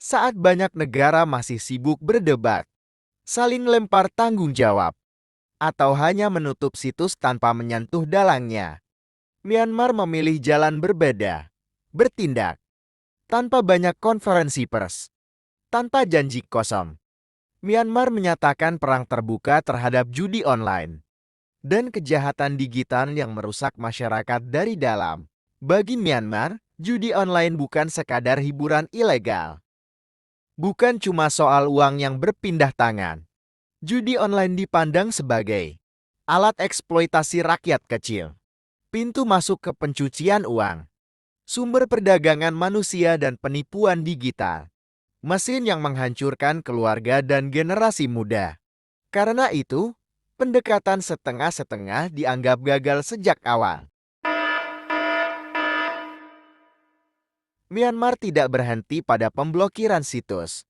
Saat banyak negara masih sibuk berdebat, saling lempar tanggung jawab, atau hanya menutup situs tanpa menyentuh dalangnya, Myanmar memilih jalan berbeda, bertindak, tanpa banyak konferensi pers, tanpa janji kosong. Myanmar menyatakan perang terbuka terhadap judi online dan kejahatan digital yang merusak masyarakat dari dalam. Bagi Myanmar, judi online bukan sekadar hiburan ilegal. Bukan cuma soal uang yang berpindah tangan. Judi online dipandang sebagai alat eksploitasi rakyat kecil, pintu masuk ke pencucian uang, sumber perdagangan manusia dan penipuan digital, mesin yang menghancurkan keluarga dan generasi muda. Karena itu, pendekatan setengah-setengah dianggap gagal sejak awal. Myanmar tidak berhenti pada pemblokiran situs.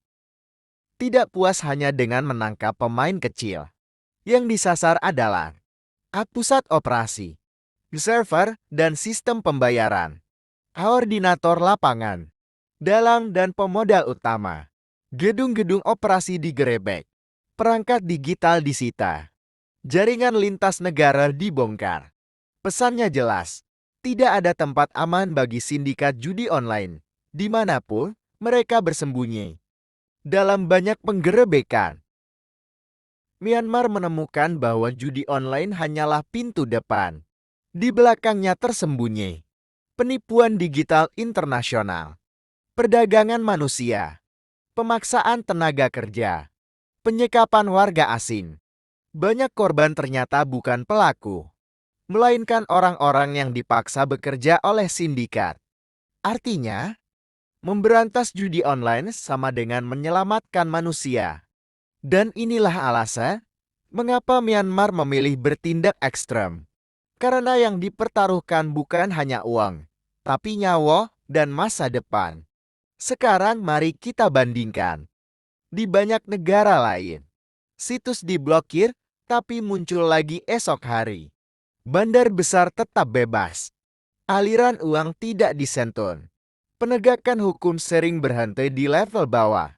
Tidak puas hanya dengan menangkap pemain kecil. Yang disasar adalah pusat operasi, server, dan sistem pembayaran, koordinator lapangan, dalang dan pemodal utama. Gedung-gedung operasi digerebek, perangkat digital disita, jaringan lintas negara dibongkar. Pesannya jelas, tidak ada tempat aman bagi sindikat judi online, dimanapun mereka bersembunyi. Dalam banyak penggerebekan, Myanmar menemukan bahwa judi online hanyalah pintu depan. Di belakangnya tersembunyi penipuan digital internasional, perdagangan manusia, pemaksaan tenaga kerja, penyekapan warga asing. Banyak korban ternyata bukan pelaku, melainkan orang-orang yang dipaksa bekerja oleh sindikat. Artinya, memberantas judi online sama dengan menyelamatkan manusia. Dan inilah alasan mengapa Myanmar memilih bertindak ekstrem. Karena yang dipertaruhkan bukan hanya uang, tapi nyawa dan masa depan. Sekarang mari kita bandingkan. Di banyak negara lain, situs diblokir tapi muncul lagi esok hari. Bandar besar tetap bebas. Aliran uang tidak disentuh. Penegakan hukum sering berhenti di level bawah.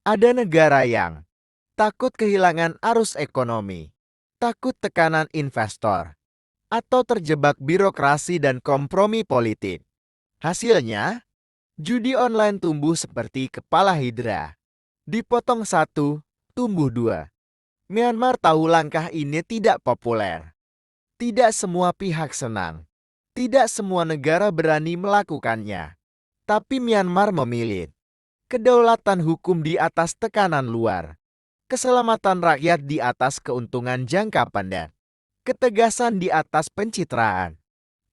Ada negara yang takut kehilangan arus ekonomi, takut tekanan investor, atau terjebak birokrasi dan kompromi politik. Hasilnya, judi online tumbuh seperti kepala hidra. Dipotong satu, tumbuh dua. Myanmar tahu langkah ini tidak populer. Tidak semua pihak senang. Tidak semua negara berani melakukannya. Tapi Myanmar memilih kedaulatan hukum di atas tekanan luar. Keselamatan rakyat di atas keuntungan jangka pendek. Ketegasan di atas pencitraan.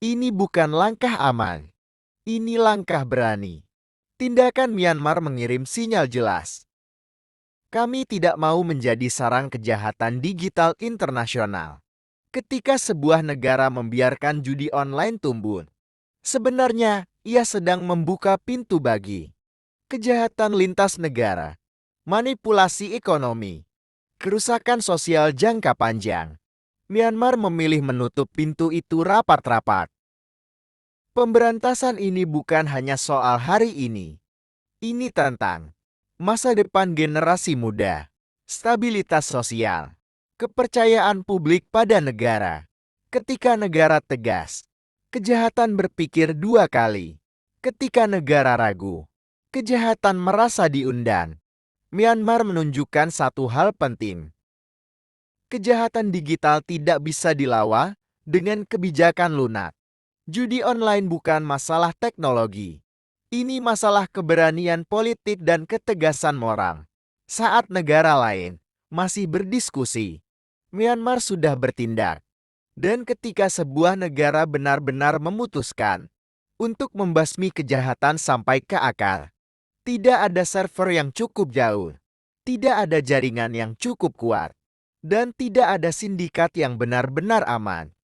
Ini bukan langkah aman. Ini langkah berani. Tindakan Myanmar mengirim sinyal jelas. Kami tidak mau menjadi sarang kejahatan digital internasional. Ketika sebuah negara membiarkan judi online tumbuh, sebenarnya ia sedang membuka pintu bagi kejahatan lintas negara, manipulasi ekonomi, kerusakan sosial jangka panjang. Myanmar memilih menutup pintu itu rapat-rapat. Pemberantasan ini bukan hanya soal hari ini. Ini tentang masa depan generasi muda, stabilitas sosial, kepercayaan publik pada negara. Ketika negara tegas, kejahatan berpikir dua kali. Ketika negara ragu, kejahatan merasa diundang. Myanmar menunjukkan satu hal penting. Kejahatan digital tidak bisa dilawan dengan kebijakan lunak. Judi online bukan masalah teknologi. Ini masalah keberanian politik dan ketegasan moral. Saat negara lain masih berdiskusi, Myanmar sudah bertindak. Dan ketika sebuah negara benar-benar memutuskan untuk membasmi kejahatan sampai ke akar, tidak ada server yang cukup jauh, tidak ada jaringan yang cukup kuat, dan tidak ada sindikat yang benar-benar aman.